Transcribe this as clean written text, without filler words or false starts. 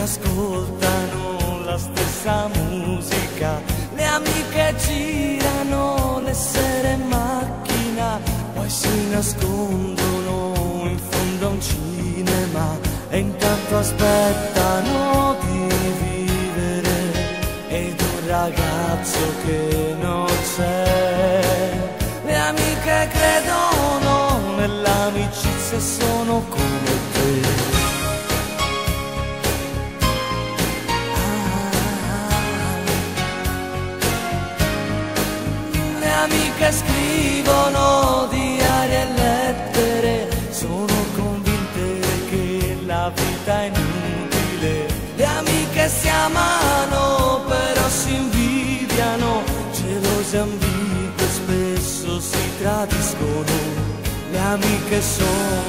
ascoltano la stessa musica, le amiche girano le sere in macchina, poi si nascondono in fondo a un cinema e intanto aspettano di vivere ed un ragazzo che non c'è. Le amiche credono nell'amicizia e sono come te. Le amiche scrivono diari e lettere, sono convinte che la vita è inutile. Le amiche si amano però si invidiano, gelose e ambigue spesso si tradiscono. Le amiche sono